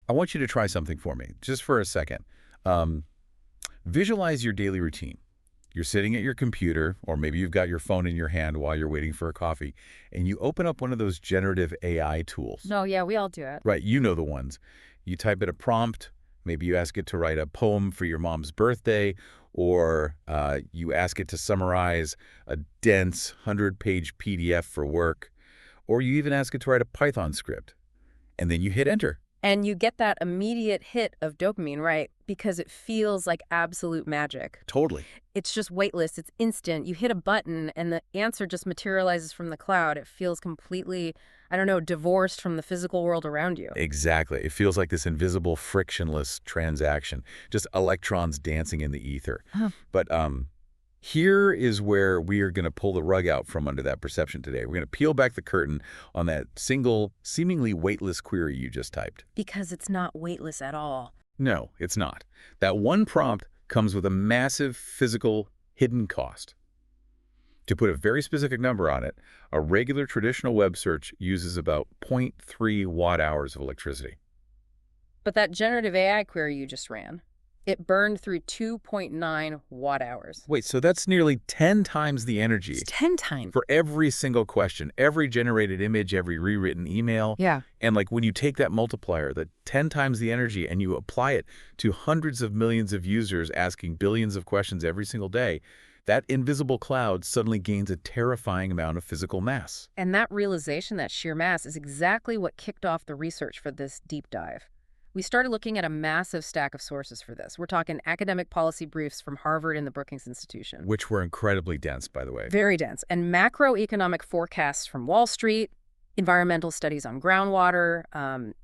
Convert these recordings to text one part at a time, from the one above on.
I want you to try something for me, just for a second. Um, Visualize your daily routine. You're sitting at your computer, or maybe you've got your phone in your hand while you're waiting for a coffee, and you open up one of those generative AI tools. No, yeah, we all do it. Right, you know the ones. You type in a prompt, maybe you ask it to write a poem for your mom's birthday, or you ask it to summarize a dense 100-page PDF for work, or you even ask it to write a Python script. And then you hit enter. And you get that immediate hit of dopamine, right? Because it feels like absolute magic. Totally. It's just weightless. It's instant. You hit a button and the answer just materializes from the cloud. It feels completely, I don't know, divorced from the physical world around you. Exactly. It feels like this invisible, frictionless transaction, just electrons dancing in the ether. Huh. But here is where we are going to pull the rug out from under that perception today. We're going to peel back the curtain on that single, seemingly weightless query you just typed. Because it's not weightless at all. No, it's not. That one prompt comes with a massive physical hidden cost. To put a very specific number on it, a regular traditional web search uses about 0.3 watt-hours of electricity. But that generative AI query you just ran, it burned through 2.9 watt-hours. Wait, so that's nearly 10 times the energy. It's 10 times. For every single question, every generated image, every rewritten email. Yeah. And like when you take that multiplier, the 10 times the energy, and you apply it to hundreds of millions of users asking billions of questions every single day, that invisible cloud suddenly gains a terrifying amount of physical mass. And that realization, that sheer mass, is exactly what kicked off the research for this deep dive. We started looking at a massive stack of sources for this. We're talking academic policy briefs from Harvard and the Brookings Institution. Which were incredibly dense, by the way. Very dense. And macroeconomic forecasts from Wall Street, environmental studies on groundwater,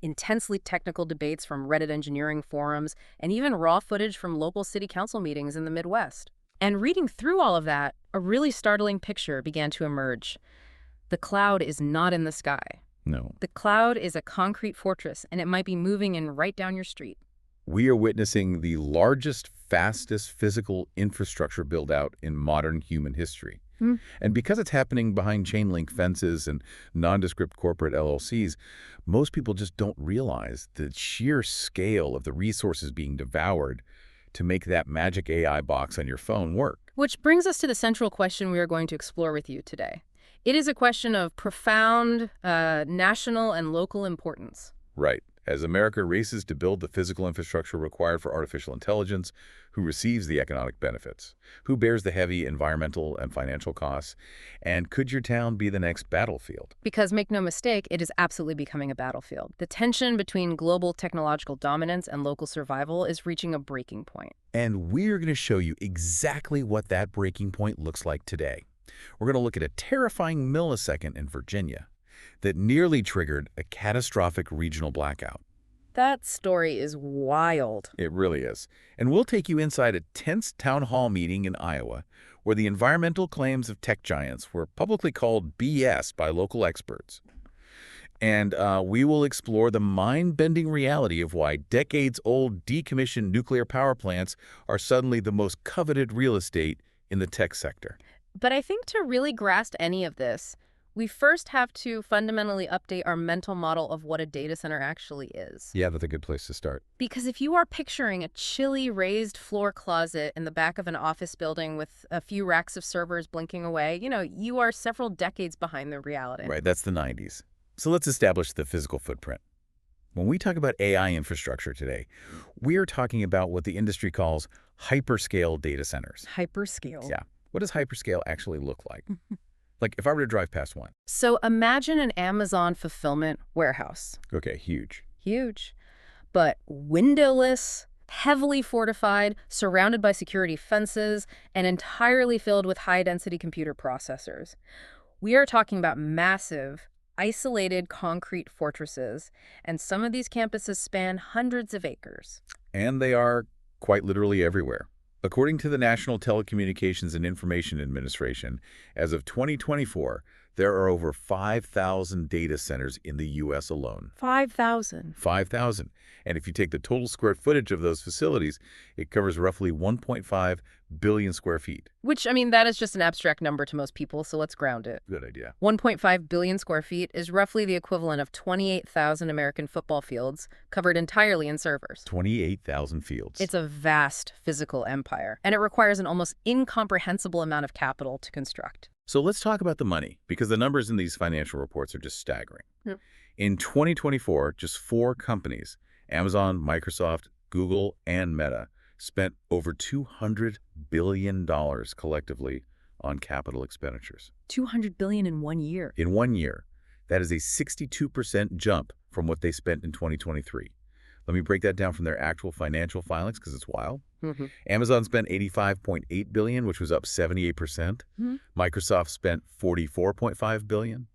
intensely technical debates from Reddit engineering forums, and even raw footage from local city council meetings in the Midwest. And reading through all of that, a really startling picture began to emerge. The cloud is not in the sky. No. The cloud is a concrete fortress, and it might be moving in right down your street. We are witnessing the largest, fastest physical infrastructure build-out in modern human history. And because it's happening behind chain-link fences and nondescript corporate LLCs, most people just don't realize the sheer scale of the resources being devoured to make that magic AI box on your phone work. Which brings us to the central question we are going to explore with you today. It is a question of profound national and local importance. Right. As America races to build the physical infrastructure required for artificial intelligence, who receives the economic benefits? Who bears the heavy environmental and financial costs? And could your town be the next battlefield? Because make no mistake, it is absolutely becoming a battlefield. The tension between global technological dominance and local survival is reaching a breaking point. And we're going to show you exactly what that breaking point looks like today. We're going to look at a terrifying millisecond in Virginia that nearly triggered a catastrophic regional blackout. That story is wild. It really is. And we'll take you inside a tense town hall meeting in Iowa where the environmental claims of tech giants were publicly called BS by local experts. And we will explore the mind-bending reality of why decades-old decommissioned nuclear power plants are suddenly the most coveted real estate in the tech sector. But I think to really grasp any of this, we first have to fundamentally update our mental model of what a data center actually is. Yeah, that's a good place to start. Because if you are picturing a chilly raised floor closet in the back of an office building with a few racks of servers blinking away, you are several decades behind the reality. Right, that's the 90s. So let's establish the physical footprint. When we talk about AI infrastructure today, we are talking about what the industry calls hyperscale data centers. Hyperscale. Yeah. What does hyperscale actually look like? Like if I were to drive past one. So imagine an Amazon fulfillment warehouse. Okay, huge. Huge. But windowless, heavily fortified, surrounded by security fences, and entirely filled with high-density computer processors. We are talking about massive, isolated concrete fortresses, and some of these campuses span hundreds of acres. And they are quite literally everywhere. According to the National Telecommunications and Information Administration, as of 2024, There are over 5,000 data centers in the U.S. alone. 5,000. 5,000. And if you take the total square footage of those facilities, it covers roughly 1.5 billion square feet. Which, I mean, that is just an abstract number to most people, so let's ground it. Good idea. 1.5 billion square feet is roughly the equivalent of 28,000 American football fields covered entirely in servers. 28,000 fields. It's a vast physical empire, and it requires an almost incomprehensible amount of capital to construct. So let's talk about the money, because the numbers in these financial reports are just staggering. Yep. In 2024, just 4 companies, Amazon, Microsoft, Google, and Meta, spent over $200 billion collectively on capital expenditures. $200 billion in 1 year. In 1 year, that is a 62% jump from what they spent in 2023. Let me break that down from their actual financial filings because it's wild. Amazon spent $85.8 billion, which was up 78%. Microsoft spent $44.5 billion.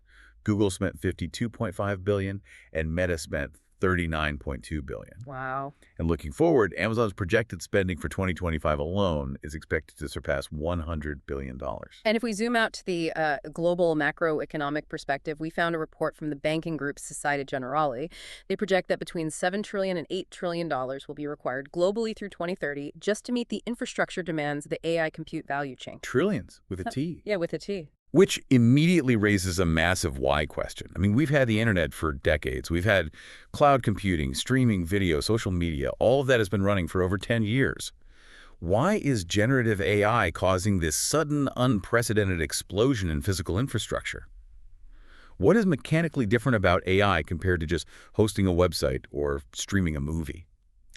Google spent $52.5 billion, and Meta spent $39.2 billion. Wow. And looking forward, Amazon's projected spending for 2025 alone is expected to surpass $100 billion. And if we zoom out to the global macroeconomic perspective, we found a report from the banking group Societe Generale. They project that between $7 trillion and $8 trillion will be required globally through 2030 just to meet the infrastructure demands of the AI compute value chain. Trillions with a T. Yeah, with a T. Which immediately raises a massive why question. I mean, we've had the internet for decades. We've had cloud computing, streaming video, social media. All of that has been running for over 10 years. Why is generative AI causing this sudden, unprecedented explosion in physical infrastructure? What is mechanically different about AI compared to just hosting a website or streaming a movie?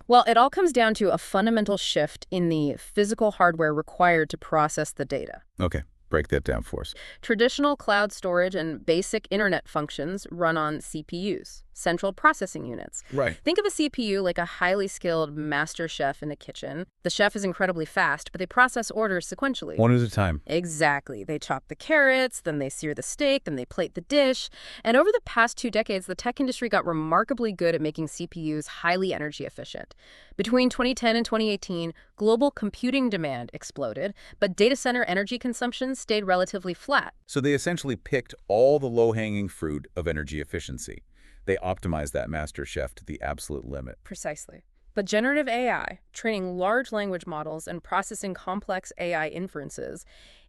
Well, it all comes down to a fundamental shift in the physical hardware required to process the data. Okay. Break that down for us. Traditional cloud storage and basic internet functions run on CPUs, central processing units. Right. Think of a CPU like a highly skilled master chef in a kitchen. The chef is incredibly fast, but they process orders sequentially. One at a time. Exactly. They chop the carrots, then they sear the steak, then they plate the dish. And over the past 2 decades, the tech industry got remarkably good at making CPUs highly energy efficient. Between 2010 and 2018, global computing demand exploded, but data center energy consumption stayed relatively flat. So they essentially picked all the low-hanging fruit of energy efficiency. They optimized that master chef to the absolute limit. Precisely. But generative AI, training large language models and processing complex AI inferences,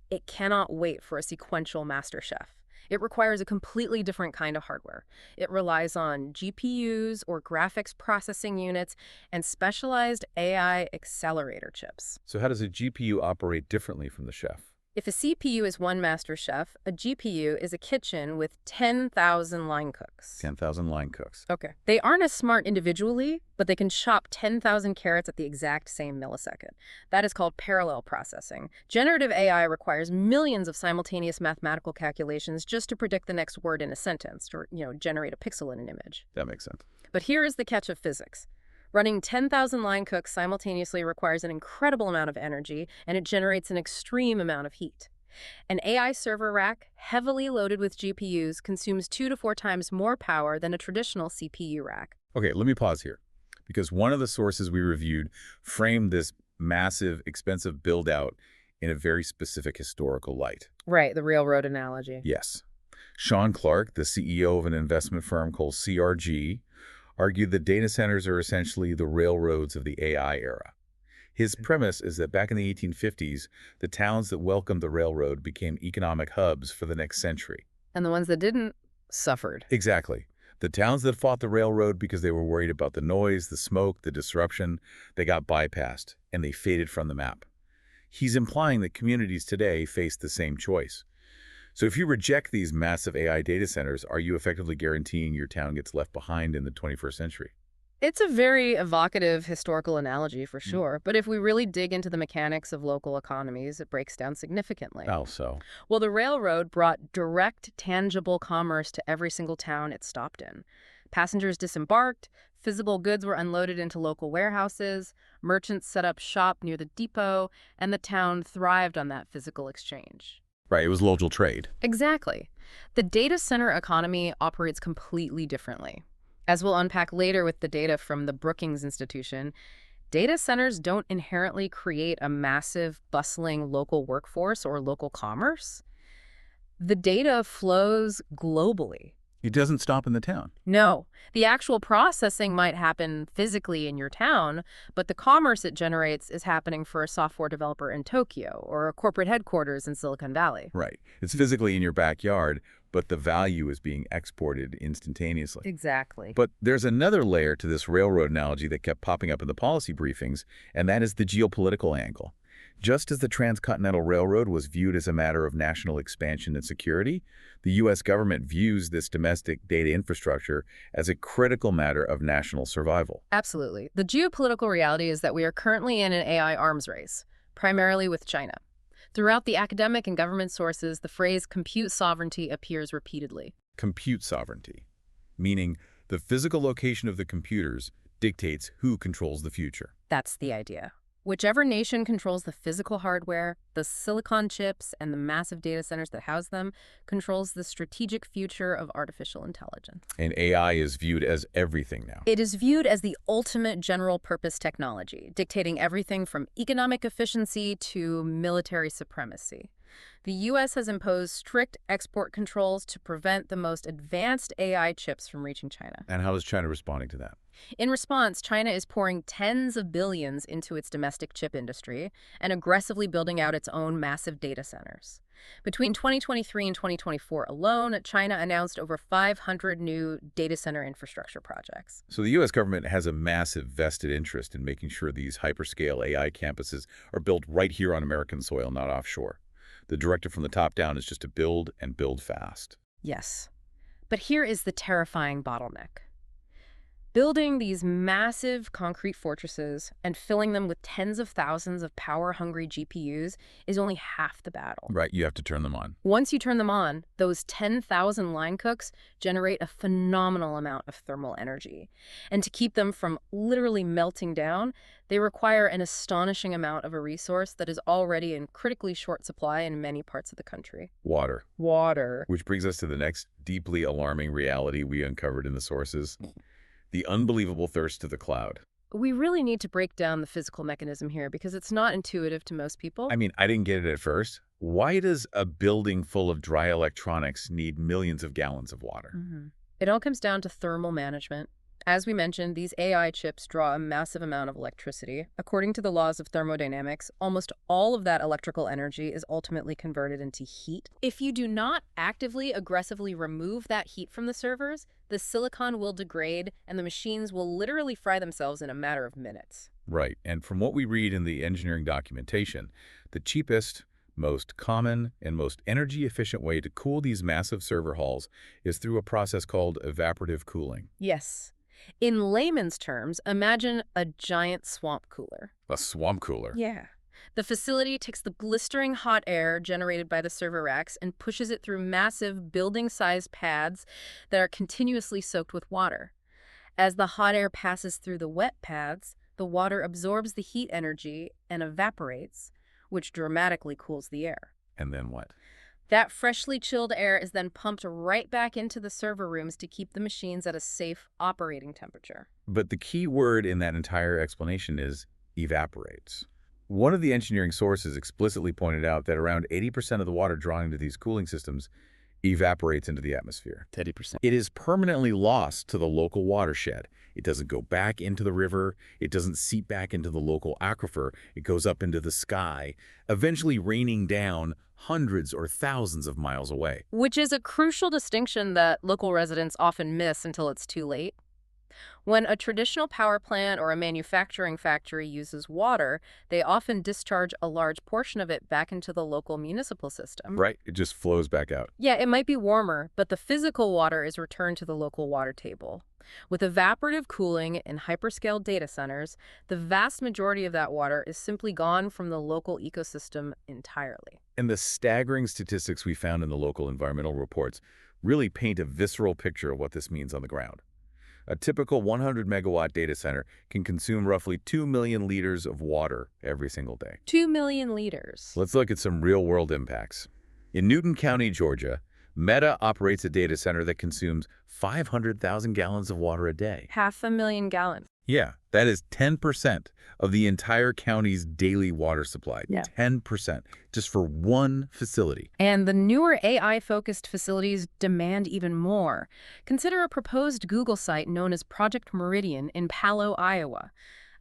it cannot wait for a sequential master chef. It requires a completely different kind of hardware. It relies on GPUs or graphics processing units and specialized AI accelerator chips. So how does a GPU operate differently from the chef? If a CPU is one master chef, a GPU is a kitchen with 10,000 line cooks. 10,000 line cooks. Okay. They aren't as smart individually, but they can chop 10,000 carrots at the exact same millisecond. That is called parallel processing. Generative AI requires millions of simultaneous mathematical calculations just to predict the next word in a sentence or, generate a pixel in an image. That makes sense. But here is the catch of physics. Running 10,000 line cooks simultaneously requires an incredible amount of energy, and it generates an extreme amount of heat. An AI server rack, heavily loaded with GPUs, consumes 2 to 4 times more power than a traditional CPU rack. Okay, let me pause here, because one of the sources we reviewed framed this massive, expensive build-out in a very specific historical light. Right, the railroad analogy. Yes. Sean Clark, the CEO of an investment firm called CRG, argued that data centers are essentially the railroads of the AI era. His premise is that back in the 1850s, the towns that welcomed the railroad became economic hubs for the next century. And the ones that didn't suffered. Exactly. The towns that fought the railroad because they were worried about the noise, the smoke, the disruption, they got bypassed, and they faded from the map. He's implying that communities today face the same choice. So if you reject these massive AI data centers, are you effectively guaranteeing your town gets left behind in the 21st century? It's a very evocative historical analogy for sure, but if we really dig into the mechanics of local economies, it breaks down significantly. How so? Well, the railroad brought direct, tangible commerce to every single town it stopped in. Passengers disembarked, physical goods were unloaded into local warehouses, merchants set up shop near the depot, and the town thrived on that physical exchange. Right, it was local trade. Exactly. The data center economy operates completely differently. As we'll unpack later with the data from the Brookings Institution, data centers don't inherently create a massive, bustling local workforce or local commerce. The data flows globally. It doesn't stop in the town. No, the actual processing might happen physically in your town, but the commerce it generates is happening for a software developer in Tokyo or a corporate headquarters in Silicon Valley. Right. It's physically in your backyard, but the value is being exported instantaneously. Exactly. But there's another layer to this railroad analogy that kept popping up in the policy briefings, and that is the geopolitical angle. Just as the Transcontinental Railroad was viewed as a matter of national expansion and security, the U.S. government views this domestic data infrastructure as a critical matter of national survival. Absolutely. The geopolitical reality is that we are currently in an AI arms race, primarily with China. Throughout the academic and government sources, the phrase compute sovereignty appears repeatedly. Compute sovereignty, meaning the physical location of the computers dictates who controls the future. That's the idea. Whichever nation controls the physical hardware, the silicon chips, and the massive data centers that house them, controls the strategic future of artificial intelligence. And AI is viewed as everything now. It is viewed as the ultimate general-purpose technology, dictating everything from economic efficiency to military supremacy. The U.S. has imposed strict export controls to prevent the most advanced AI chips from reaching China. And how is China responding to that? In response, China is pouring tens of billions into its domestic chip industry and aggressively building out its own massive data centers. Between 2023 and 2024 alone, China announced over 500 new data center infrastructure projects. So the U.S. government has a massive vested interest in making sure these hyperscale AI campuses are built right here on American soil, not offshore. The directive from the top down is just to build and build fast. Yes. But here is the terrifying bottleneck. Building these massive concrete fortresses and filling them with tens of thousands of power-hungry GPUs is only half the battle. Right, you have to turn them on. Once you turn them on, those 10,000 line cooks generate a phenomenal amount of thermal energy. And to keep them from literally melting down, they require an astonishing amount of a resource that is already in critically short supply in many parts of the country. Water. Water. Which brings us to the next deeply alarming reality we uncovered in the sources. The unbelievable thirst to the cloud. We really need to break down the physical mechanism here because it's not intuitive to most people. I mean, I didn't get it at first. Why does a building full of dry electronics need millions of gallons of water? It all comes down to thermal management. As we mentioned, these AI chips draw a massive amount of electricity. According to the laws of thermodynamics, almost all of that electrical energy is ultimately converted into heat. If you do not actively, aggressively remove that heat from the servers, the silicon will degrade and the machines will literally fry themselves in a matter of minutes. Right, and from what we read in the engineering documentation, the cheapest, most common, and most energy-efficient way to cool these massive server halls is through a process called evaporative cooling. Yes. In layman's terms, imagine a giant swamp cooler. A swamp cooler? Yeah. The facility takes the blistering hot air generated by the server racks and pushes it through massive building-sized pads that are continuously soaked with water. As the hot air passes through the wet pads, the water absorbs the heat energy and evaporates, which dramatically cools the air. And then what? That freshly chilled air is then pumped right back into the server rooms to keep the machines at a safe operating temperature. But the key word in that entire explanation is evaporates. One of the engineering sources explicitly pointed out that around 80% of the water drawn into these cooling systems evaporates into the atmosphere. 30%. It is permanently lost to the local watershed. It doesn't go back into the river. It doesn't seep back into the local aquifer. It goes up into the sky, eventually raining down hundreds or thousands of miles away. Which is a crucial distinction that local residents often miss until it's too late. When a traditional power plant or a manufacturing factory uses water, they often discharge a large portion of it back into the local municipal system. Right? It just flows back out. Yeah, it might be warmer, but the physical water is returned to the local water table. With evaporative cooling in hyperscale data centers, the vast majority of that water is simply gone from the local ecosystem entirely. And the staggering statistics we found in the local environmental reports really paint a visceral picture of what this means on the ground. A typical 100-megawatt data center can consume roughly 2 million liters of water every single day. 2 million liters. Let's look at some real-world impacts. In Newton County, Georgia, Meta operates a data center that consumes 500,000 gallons of water a day. 500,000 gallons. Yeah, that is 10% of the entire county's daily water supply. Yeah. 10%, just for one facility. And the newer AI-focused facilities demand even more. Consider a proposed Google site known as Project Meridian in Palo, Iowa.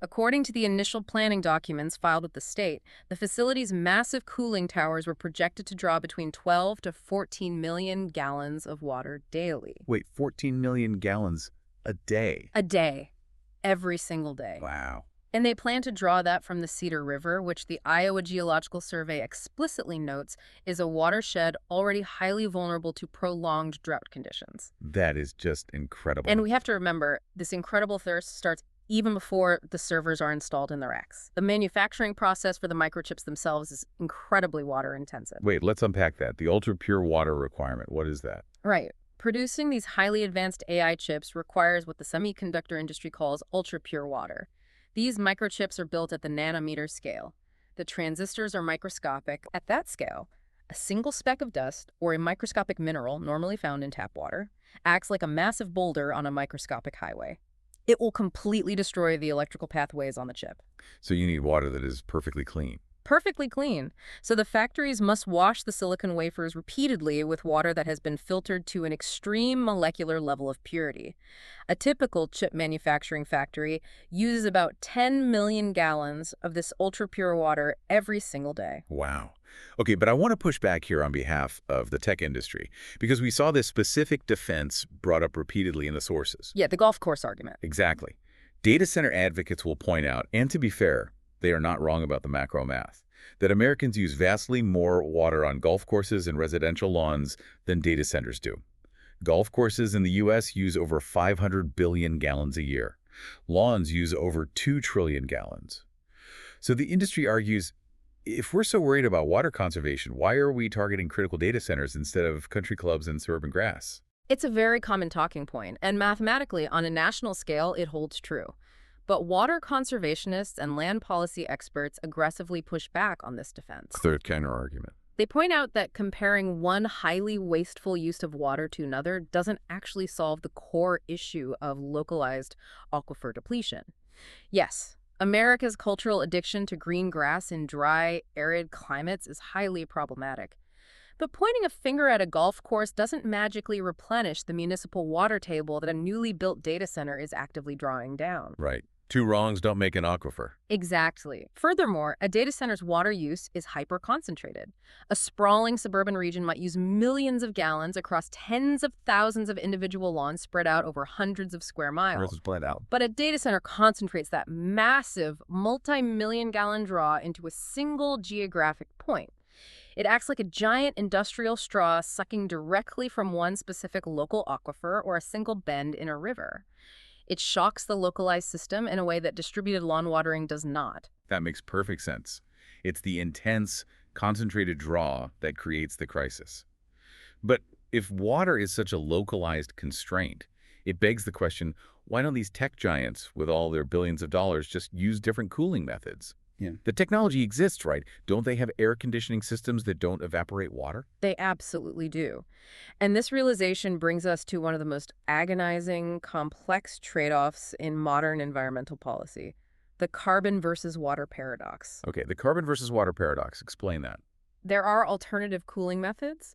According to the initial planning documents filed with the state, the facility's massive cooling towers were projected to draw between 12 to 14 million gallons of water daily. Wait, 14 million gallons a day. A day. Every single day. Wow. And they plan to draw that from the Cedar River, which the Iowa Geological Survey explicitly notes is a watershed already highly vulnerable to prolonged drought conditions. That is just incredible. And we have to remember, this incredible thirst starts even before the servers are installed in the racks. The manufacturing process for the microchips themselves is incredibly water intensive. Wait, let's unpack that. The ultra-pure water requirement, what is that? Right. Producing these highly advanced AI chips requires what the semiconductor industry calls ultra-pure water. These microchips are built at the nanometer scale. The transistors are microscopic. At that scale, a single speck of dust, or a microscopic mineral normally found in tap water, acts like a massive boulder on a microscopic highway. It will completely destroy the electrical pathways on the chip. So you need water that is perfectly clean. Perfectly clean. So the factories must wash the silicon wafers repeatedly with water that has been filtered to an extreme molecular level of purity. A typical chip manufacturing factory uses about 10 million gallons of this ultra-pure water every single day. Wow. Okay, but I want to push back here on behalf of the tech industry, because we saw this specific defense brought up repeatedly in the sources. Yeah, the golf course argument. Exactly. Data center advocates will point out, and to be fair, they are not wrong about the macro math, that Americans use vastly more water on golf courses and residential lawns than data centers do. Golf courses in the U.S. use over 500 billion gallons a year. Lawns use over 2 trillion gallons. So the industry argues, if we're so worried about water conservation, why are we targeting critical data centers instead of country clubs and suburban grass? It's a very common talking point, and mathematically, on a national scale, it holds true. But water conservationists and land policy experts aggressively push back on this defense. Third counter-argument. They point out that comparing one highly wasteful use of water to another doesn't actually solve the core issue of localized aquifer depletion. Yes, America's cultural addiction to green grass in dry, arid climates is highly problematic. But pointing a finger at a golf course doesn't magically replenish the municipal water table that a newly built data center is actively drawing down. Right. Two wrongs don't make an aquifer. Exactly. Furthermore, a data center's water use is hyper-concentrated. A sprawling suburban region might use millions of gallons across tens of thousands of individual lawns spread out over hundreds of square miles. Split out. But a data center concentrates that massive, multi-million-gallon draw into a single geographic point. It acts like a giant industrial straw sucking directly from one specific local aquifer or a single bend in a river. It shocks the localized system in a way that distributed lawn watering does not. That makes perfect sense. It's the intense, concentrated draw that creates the crisis. But if water is such a localized constraint, it begs the question, why don't these tech giants, with all their billions of dollars, just use different cooling methods? Yeah. The technology exists, right? Don't they have air conditioning systems that don't evaporate water? They absolutely do. And this realization brings us to one of the most agonizing, complex trade-offs in modern environmental policy, the carbon versus water paradox. Okay, the carbon versus water paradox. Explain that. There are alternative cooling methods.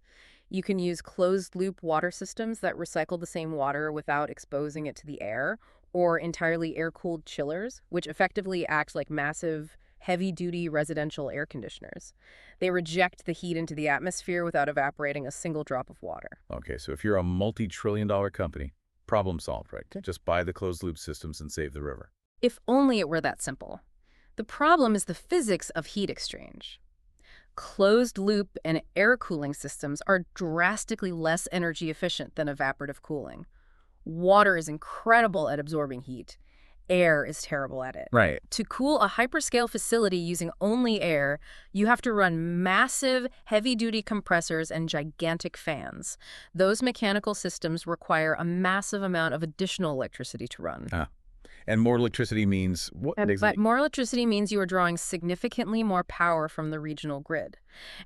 You can use closed-loop water systems that recycle the same water without exposing it to the air, or entirely air-cooled chillers, which effectively act like massive, heavy-duty residential air conditioners. They reject the heat into the atmosphere without evaporating a single drop of water. Okay, so if you're a multi-trillion-dollar company, problem solved, right? Just buy the closed-loop systems and save the river. If only it were that simple. The problem is the physics of heat exchange. Closed-loop and air cooling systems are drastically less energy efficient than evaporative cooling. Water is incredible at absorbing heat. Air is terrible at it. Right. To cool a hyperscale facility using only air, you have to run massive, heavy-duty compressors and gigantic fans. Those mechanical systems require a massive amount of additional electricity to run. And more electricity means what But exactly? more electricity means you are drawing significantly more power from the regional grid.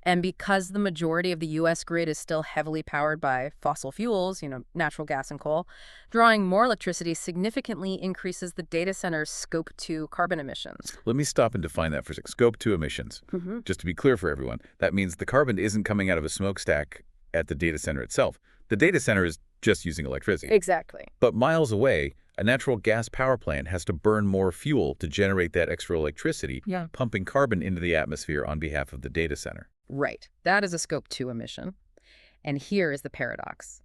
And because the majority of the U.S. grid is still heavily powered by fossil fuels, natural gas and coal, drawing more electricity significantly increases the data center's Scope 2 carbon emissions. Let me stop and define that for a sec. Scope 2 emissions. Just to be clear for everyone, that means the carbon isn't coming out of a smokestack at the data center itself. The data center is just using electricity. Exactly. But miles away, a natural gas power plant has to burn more fuel to generate that extra electricity, pumping carbon into the atmosphere on behalf of the data center. Right. That is a Scope 2 emission. And here is the paradox.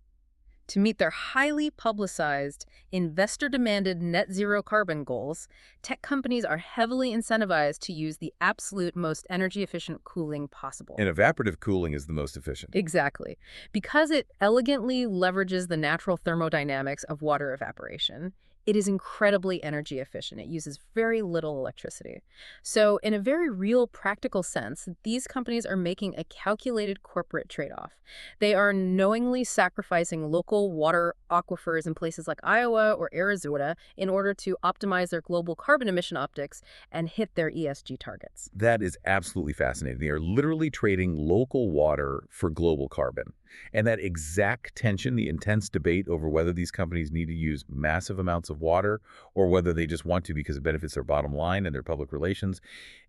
To meet their highly publicized, investor-demanded net zero carbon goals, tech companies are heavily incentivized to use the absolute most energy-efficient cooling possible. And evaporative cooling is the most efficient. Exactly. Because it elegantly leverages the natural thermodynamics of water evaporation, it is incredibly energy efficient. It uses very little electricity. So in a very real, practical sense, these companies are making a calculated corporate trade-off. They are knowingly sacrificing local water aquifers in places like Iowa or Arizona in order to optimize their global carbon emission optics and hit their ESG targets. That is absolutely fascinating. They are literally trading local water for global carbon. And that exact tension, the intense debate over whether these companies need to use massive amounts of water or whether they just want to because it benefits their bottom line and their public relations,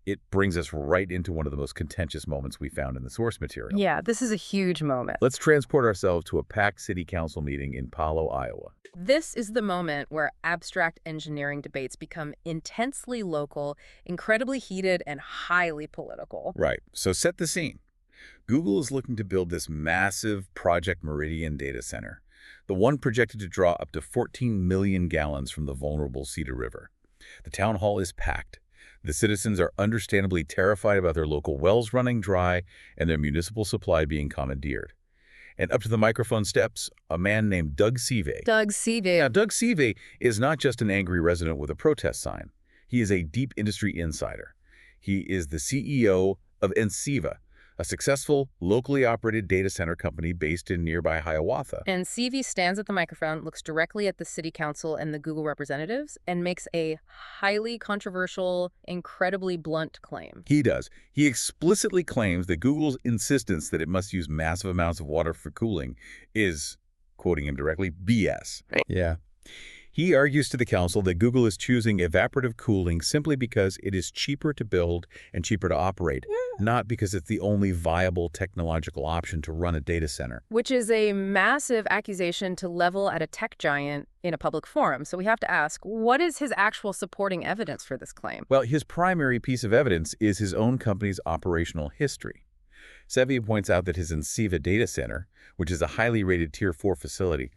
it brings us right into one of the most contentious moments we found in the source material. Yeah, this is a huge moment. Let's transport ourselves to a packed city council meeting in Palo, Iowa. This is the moment where abstract engineering debates become intensely local, incredibly heated, and highly political. Right. So set the scene. Google is looking to build this massive Project Meridian data center, the one projected to draw up to 14 million gallons from the vulnerable Cedar River. The town hall is packed. The citizens are understandably terrified about their local wells running dry and their municipal supply being commandeered. And up to the microphone steps a man named Doug Sive. Doug Sive. Now, Doug Sive is not just an angry resident with a protest sign. He is a deep industry insider. He is the CEO of Enceva, a successful, locally operated data center company based in nearby Hiawatha. And CV stands at the microphone, looks directly at the city council and the Google representatives, and makes a highly controversial, incredibly blunt claim. He does. He explicitly claims that Google's insistence that it must use massive amounts of water for cooling is, quoting him directly, BS. Right. Yeah. He argues to the council that Google is choosing evaporative cooling simply because it is cheaper to build and cheaper to operate, not because it's the only viable technological option to run a data center. Which is a massive accusation to level at a tech giant in a public forum. So we have to ask, what is his actual supporting evidence for this claim? Well, his primary piece of evidence is his own company's operational history. Sevi points out that his Enceva data center, which is a highly rated Tier 4 facility,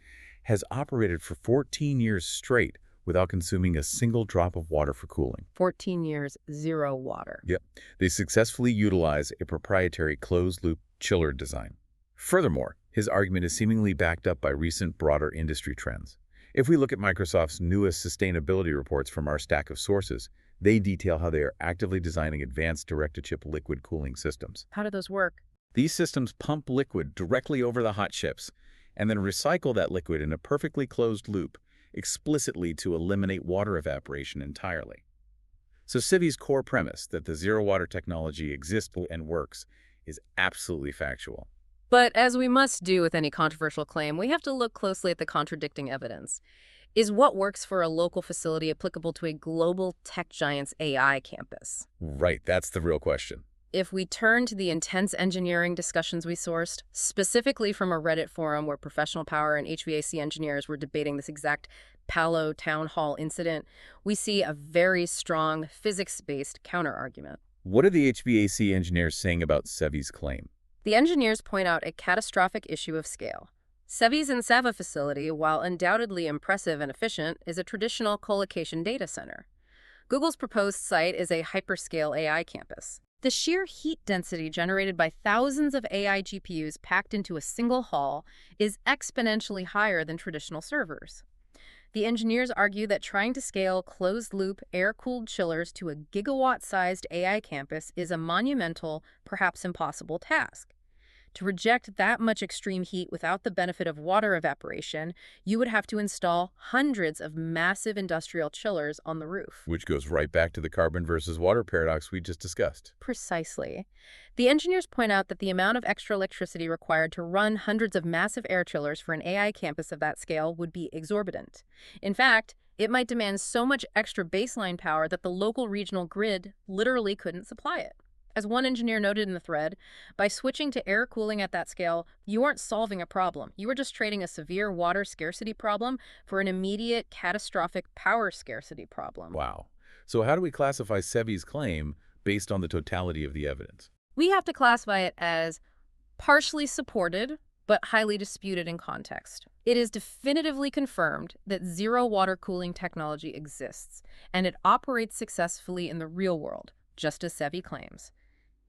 has operated for 14 years straight without consuming a single drop of water for cooling. 14 years, zero water. Yep. They successfully utilize a proprietary closed-loop chiller design. Furthermore, his argument is seemingly backed up by recent broader industry trends. If we look at Microsoft's newest sustainability reports from our stack of sources, they detail how they are actively designing advanced direct-to-chip liquid cooling systems. How do those work? These systems pump liquid directly over the hot chips and then recycle that liquid in a perfectly closed loop, explicitly to eliminate water evaporation entirely. So Civi's core premise that the zero-water technology exists and works is absolutely factual. But as we must do with any controversial claim, we have to look closely at the contradicting evidence. Is what works for a local facility applicable to a global tech giant's AI campus? Right, that's the real question. If we turn to the intense engineering discussions we sourced, specifically from a Reddit forum where professional power and HVAC engineers were debating this exact Palo town hall incident, we see a very strong physics-based counterargument. What are the HVAC engineers saying about Sevi's claim? The engineers point out a catastrophic issue of scale. Sevi's Enceva facility, while undoubtedly impressive and efficient, is a traditional colocation data center. Google's proposed site is a hyperscale AI campus. The sheer heat density generated by thousands of AI GPUs packed into a single hall is exponentially higher than traditional servers. The engineers argue that trying to scale closed-loop, air-cooled chillers to a gigawatt-sized AI campus is a monumental, perhaps impossible task. To reject that much extreme heat without the benefit of water evaporation, you would have to install hundreds of massive industrial chillers on the roof. Which goes right back to the carbon versus water paradox we just discussed. Precisely. The engineers point out that the amount of extra electricity required to run hundreds of massive air chillers for an AI campus of that scale would be exorbitant. In fact, it might demand so much extra baseline power that the local regional grid literally couldn't supply it. As one engineer noted in the thread, by switching to air cooling at that scale, you aren't solving a problem. You are just trading a severe water scarcity problem for an immediate, catastrophic power scarcity problem. Wow. So how do we classify Sevi's claim based on the totality of the evidence? We have to classify it as partially supported, but highly disputed in context. It is definitively confirmed that zero water cooling technology exists, and it operates successfully in the real world, just as Sevi claims.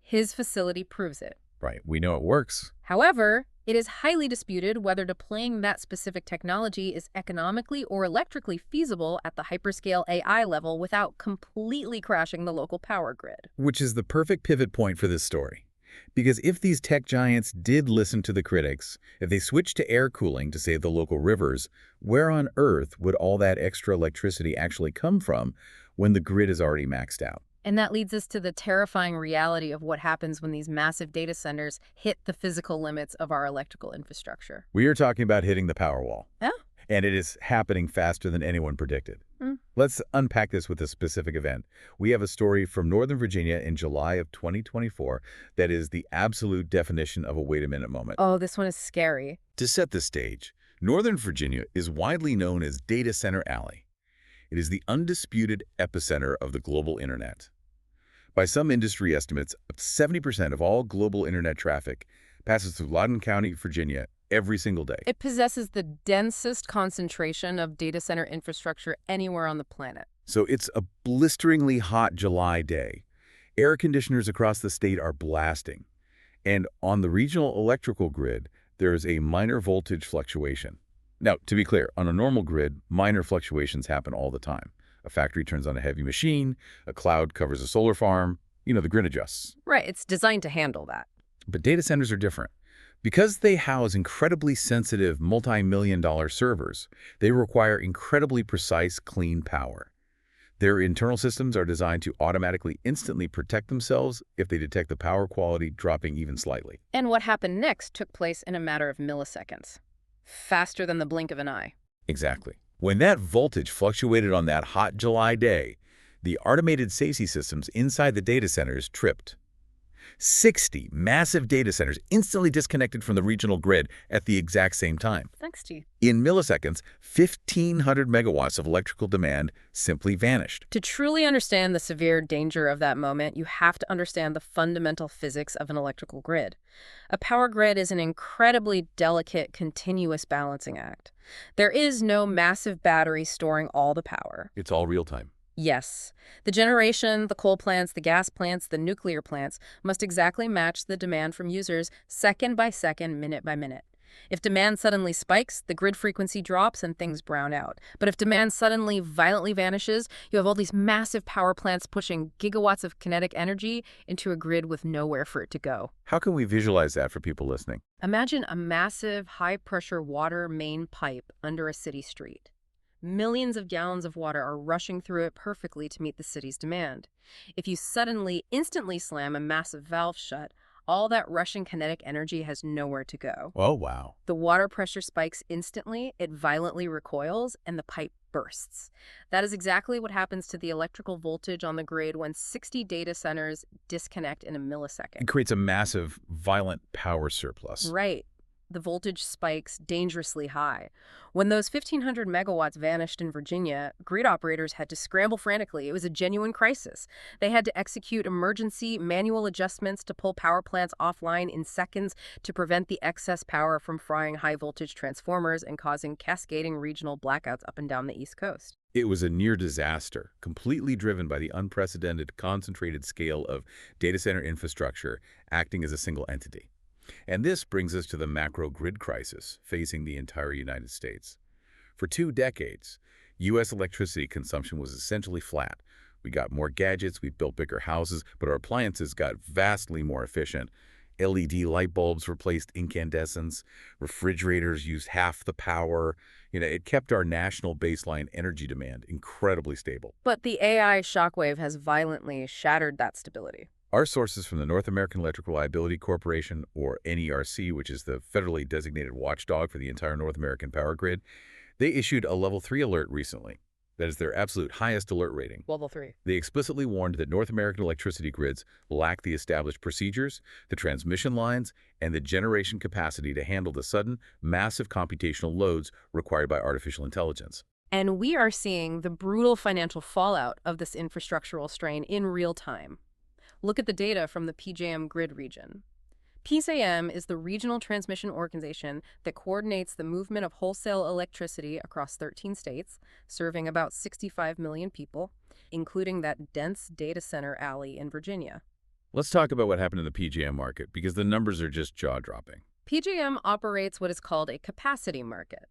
His facility proves it. Right, we know it works. However, it is highly disputed whether deploying that specific technology is economically or electrically feasible at the hyperscale AI level without completely crashing the local power grid. Which is the perfect pivot point for this story. Because if these tech giants did listen to the critics, if they switched to air cooling to save the local rivers, where on earth would all that extra electricity actually come from when the grid is already maxed out? And that leads us to the terrifying reality of what happens when these massive data centers hit the physical limits of our electrical infrastructure. We are talking about hitting the power wall. Yeah? And it is happening faster than anyone predicted. Let's unpack this with a specific event. We have a story from Northern Virginia in July of 2024 that is the absolute definition of a wait a minute moment. Oh, this one is scary. To set the stage, Northern Virginia is widely known as Data Center Alley. It is the undisputed epicenter of the global internet. By some industry estimates, up to 70% of all global internet traffic passes through Loudoun County, Virginia, every single day. It possesses the densest concentration of data center infrastructure anywhere on the planet. So it's a blisteringly hot July day. Air conditioners across the state are blasting. And on the regional electrical grid, there is a minor voltage fluctuation. Now, to be clear, on a normal grid, minor fluctuations happen all the time. A factory turns on a heavy machine, a cloud covers a solar farm, the grid adjusts. Right, it's designed to handle that. But data centers are different. Because they house incredibly sensitive multi-million-dollar servers, they require incredibly precise, clean power. Their internal systems are designed to automatically instantly protect themselves if they detect the power quality dropping even slightly. And what happened next took place in a matter of milliseconds. Faster than the blink of an eye. Exactly. When that voltage fluctuated on that hot July day, the automated safety systems inside the data centers tripped. 60 massive data centers instantly disconnected from the regional grid at the exact same time. Thanks to you. In milliseconds, 1,500 megawatts of electrical demand simply vanished. To truly understand the severe danger of that moment, you have to understand the fundamental physics of an electrical grid. A power grid is an incredibly delicate, continuous balancing act. There is no massive battery storing all the power. It's all real time. Yes. The generation, the coal plants, the gas plants, the nuclear plants must exactly match the demand from users second by second, minute by minute. If demand suddenly spikes, the grid frequency drops and things brown out. But if demand suddenly violently vanishes, you have all these massive power plants pushing gigawatts of kinetic energy into a grid with nowhere for it to go. How can we visualize that for people listening? Imagine a massive, high-pressure water main pipe under a city street. Millions of gallons of water are rushing through it perfectly to meet the city's demand. If you instantly slam a massive valve shut, all that rushing kinetic energy has nowhere to go. Oh, wow. The water pressure spikes instantly, it violently recoils, and the pipe bursts. That is exactly what happens to the electrical voltage on the grid when 60 data centers disconnect in a millisecond. It creates a massive, violent power surplus. Right. The voltage spikes dangerously high. When those 1,500 megawatts vanished in Virginia, grid operators had to scramble frantically. It was a genuine crisis. They had to execute emergency manual adjustments to pull power plants offline in seconds to prevent the excess power from frying high-voltage transformers and causing cascading regional blackouts up and down the East Coast. It was a near disaster, completely driven by the unprecedented concentrated scale of data center infrastructure acting as a single entity. And this brings us to the macro grid crisis facing the entire United States. For 2 decades, U.S. electricity consumption was essentially flat. We got more gadgets, we built bigger houses, but our appliances got vastly more efficient. LED light bulbs replaced incandescents. Refrigerators used half the power. It kept our national baseline energy demand incredibly stable. But the AI shockwave has violently shattered that stability. Our sources from the North American Electric Reliability Corporation, or NERC, which is the federally designated watchdog for the entire North American power grid, they issued a Level 3 alert recently. That is their absolute highest alert rating. Level 3. They explicitly warned that North American electricity grids lack the established procedures, the transmission lines, and the generation capacity to handle the sudden, massive computational loads required by artificial intelligence. And we are seeing the brutal financial fallout of this infrastructural strain in real time. Look at the data from the PJM grid region. PJM is the regional transmission organization that coordinates the movement of wholesale electricity across 13 states, serving about 65 million people, including that dense data center alley in Virginia. Let's talk about what happened in the PJM market, because the numbers are just jaw-dropping. PJM operates what is called a capacity market.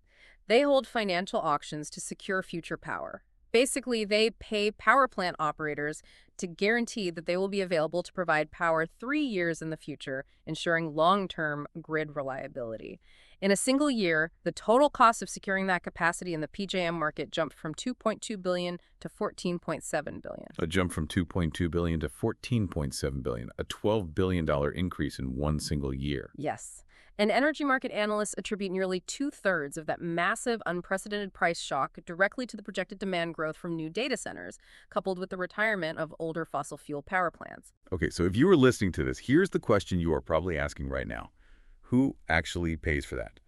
They hold financial auctions to secure future power. Basically, they pay power plant operators to guarantee that they will be available to provide power 3 years in the future, ensuring long-term grid reliability. In a single year, the total cost of securing that capacity in the PJM market jumped from $2.2 billion to $14.7 billion. A jump from $2.2 billion to $14.7 billion, a $12 billion increase in one single year. Yes. And energy market analysts attribute nearly 2/3 of that massive, unprecedented price shock directly to the projected demand growth from new data centers, coupled with the retirement of older fossil fuel power plants. Okay, so if you were listening to this, here's the question you are probably asking right now. Who actually pays for that?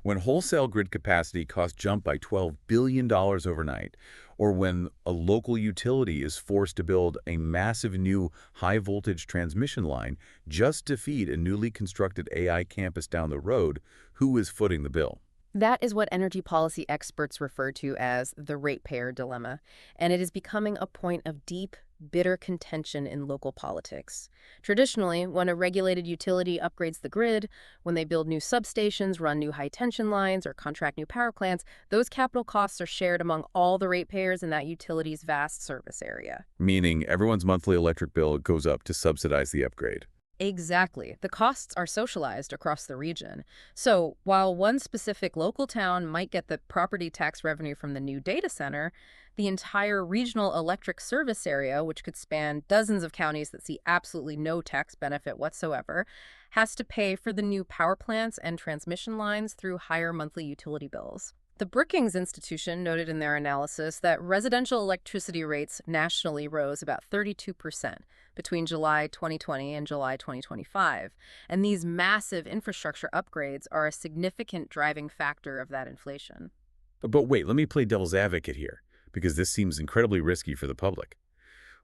When wholesale grid capacity costs jump by $12 billion overnight, or when a local utility is forced to build a massive new high-voltage transmission line just to feed a newly constructed AI campus down the road, who is footing the bill? That is what energy policy experts refer to as the ratepayer dilemma, and it is becoming a point of deep, bitter contention in local politics. Traditionally, when a regulated utility upgrades the grid, when they build new substations, run new high-tension lines, or contract new power plants, those capital costs are shared among all the ratepayers in that utility's vast service area. Meaning everyone's monthly electric bill goes up to subsidize the upgrade. Exactly. The costs are socialized across the region. So while one specific local town might get the property tax revenue from the new data center, the entire regional electric service area, which could span dozens of counties that see absolutely no tax benefit whatsoever, has to pay for the new power plants and transmission lines through higher monthly utility bills. The Brookings Institution noted in their analysis that residential electricity rates nationally rose about 32% between July 2020 and July 2025, and these massive infrastructure upgrades are a significant driving factor of that inflation. But wait, let me play devil's advocate here, because this seems incredibly risky for the public.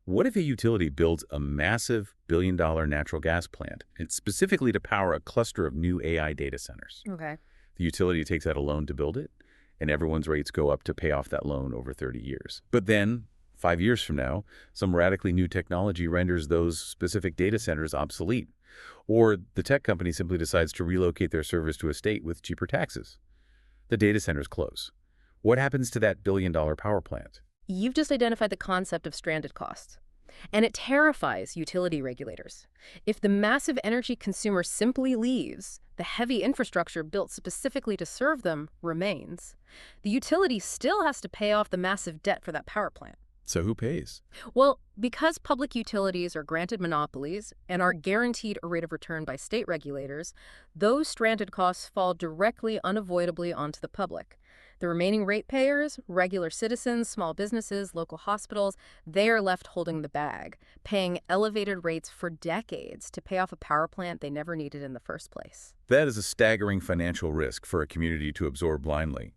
What if a utility builds a massive billion-dollar natural gas plant, and specifically to power a cluster of new AI data centers? Okay. The utility takes out a loan to build it, and everyone's rates go up to pay off that loan over 30 years. But then, 5 years from now, some radically new technology renders those specific data centers obsolete. Or the tech company simply decides to relocate their service to a state with cheaper taxes. The data centers close. What happens to that billion-dollar power plant? You've just identified the concept of stranded costs. And it terrifies utility regulators. If the massive energy consumer simply leaves, the heavy infrastructure built specifically to serve them remains. The utility still has to pay off the massive debt for that power plant. So who pays? Well, because public utilities are granted monopolies and are guaranteed a rate of return by state regulators, those stranded costs fall directly, unavoidably onto the public. The remaining ratepayers, regular citizens, small businesses, local hospitals, they are left holding the bag, paying elevated rates for decades to pay off a power plant they never needed in the first place. That is a staggering financial risk for a community to absorb blindly.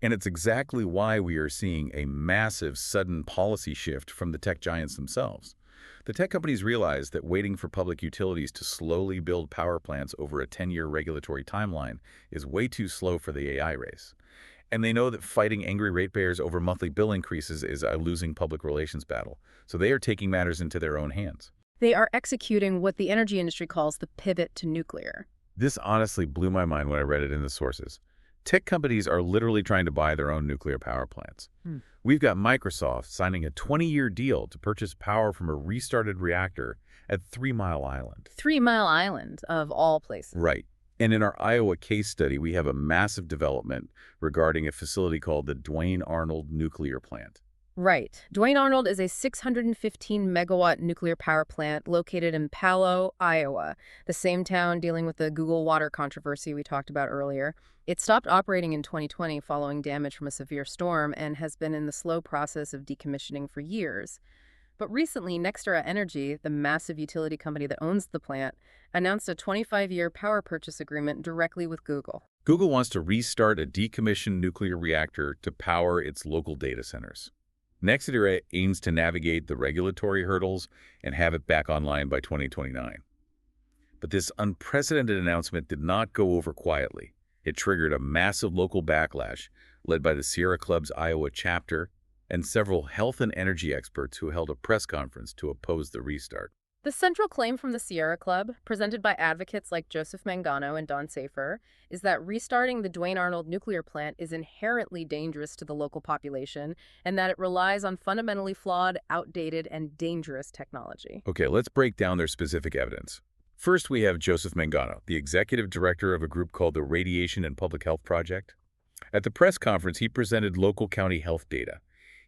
And it's exactly why we are seeing a massive, sudden policy shift from the tech giants themselves. The tech companies realize that waiting for public utilities to slowly build power plants over a 10-year regulatory timeline is way too slow for the AI race. And they know that fighting angry ratepayers over monthly bill increases is a losing public relations battle. So they are taking matters into their own hands. They are executing what the energy industry calls the pivot to nuclear. This honestly blew my mind when I read it in the sources. Tech companies are literally trying to buy their own nuclear power plants. We've got Microsoft signing a 20-year deal to purchase power from a restarted reactor at 3 Mile Island. 3 Mile Island, of all places. Right. And in our Iowa case study, we have a massive development regarding a facility called the Duane Arnold Nuclear Plant. Right. Duane Arnold is a 615-megawatt nuclear power plant located in Palo, Iowa, the same town dealing with the Google water controversy we talked about earlier. It stopped operating in 2020 following damage from a severe storm and has been in the slow process of decommissioning for years. But recently, NextEra Energy, the massive utility company that owns the plant, announced a 25-year power purchase agreement directly with Google. Google wants to restart a decommissioned nuclear reactor to power its local data centers. NextEra aims to navigate the regulatory hurdles and have it back online by 2029. But this unprecedented announcement did not go over quietly. It triggered a massive local backlash led by the Sierra Club's Iowa chapter and several health and energy experts who held a press conference to oppose the restart. The central claim from the Sierra Club, presented by advocates like Joseph Mangano and Don Safer, is that restarting the Duane Arnold nuclear plant is inherently dangerous to the local population and that it relies on fundamentally flawed, outdated, and dangerous technology. Okay, let's break down their specific evidence. First, we have Joseph Mangano, the executive director of a group called the Radiation and Public Health Project. At the press conference, he presented local county health data.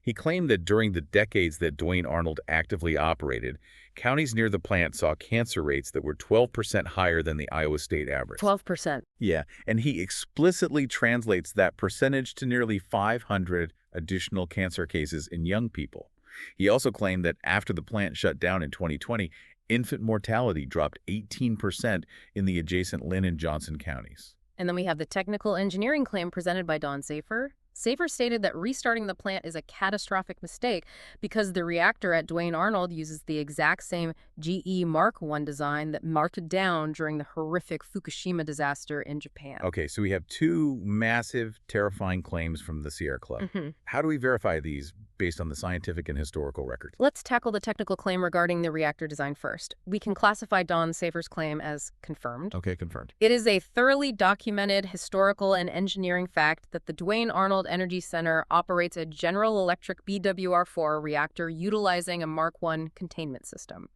He claimed that during the decades that Duane Arnold actively operated, counties near the plant saw cancer rates that were 12% higher than the Iowa state average. 12%. Yeah, and he explicitly translates that percentage to nearly 500 additional cancer cases in young people. He also claimed that after the plant shut down in 2020, infant mortality dropped 18% in the adjacent Lynn and Johnson counties. And then we have the technical engineering claim presented by Don Safer. Safer stated that restarting the plant is a catastrophic mistake because the reactor at Duane Arnold uses the exact same GE Mark I design that melted down during the horrific Fukushima disaster in Japan. Okay, so we have two massive, terrifying claims from the Sierra Club. How do we verify these based on the scientific and historical record? Let's tackle the technical claim regarding the reactor design first. We can classify Don Safer's claim as confirmed. Okay, confirmed. It is a thoroughly documented historical and engineering fact that the Duane Arnold Energy Center operates a General Electric BWR-4 reactor utilizing a Mark I containment system.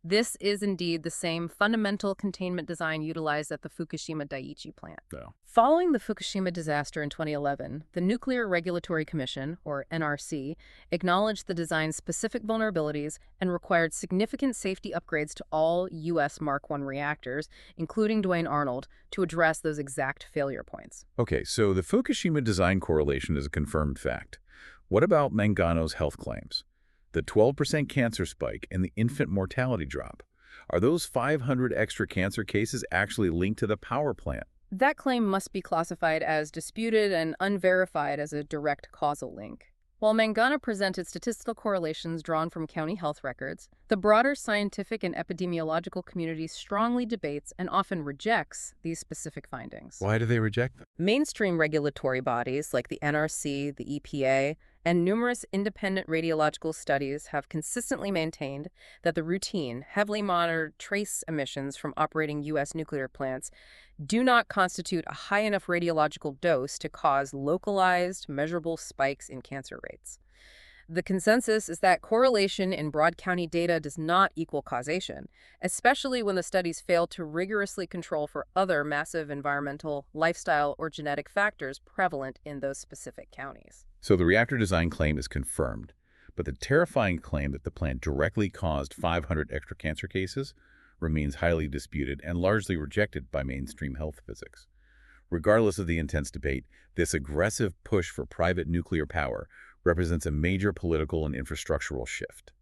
This is indeed the same fundamental containment design utilized at the Fukushima Daiichi plant. No. Following the Fukushima disaster in 2011, the Nuclear Regulatory Commission, or NRC, acknowledged the design's specific vulnerabilities and required significant safety upgrades to all U.S. Mark I reactors, including Duane Arnold, to address those exact failure points. Okay, so the Fukushima design correlation is a confirmed fact. What about Mangano's health claims? The 12% cancer spike and the infant mortality drop. Are those 500 extra cancer cases actually linked to the power plant? That claim must be classified as disputed and unverified as a direct causal link. While Mangano presented statistical correlations drawn from county health records, the broader scientific and epidemiological community strongly debates and often rejects these specific findings. Why do they reject them? Mainstream regulatory bodies like the NRC, the EPA, and numerous independent radiological studies have consistently maintained that the routine, heavily monitored trace emissions from operating U.S. nuclear plants do not constitute a high enough radiological dose to cause localized, measurable spikes in cancer rates. The consensus is that correlation in broad county data does not equal causation, especially when the studies fail to rigorously control for other massive environmental, lifestyle, or genetic factors prevalent in those specific counties. So the reactor design claim is confirmed, but the terrifying claim that the plant directly caused 500 extra cancer cases remains highly disputed and largely rejected by mainstream health physics. Regardless of the intense debate, this aggressive push for private nuclear power represents a major political and infrastructural shift.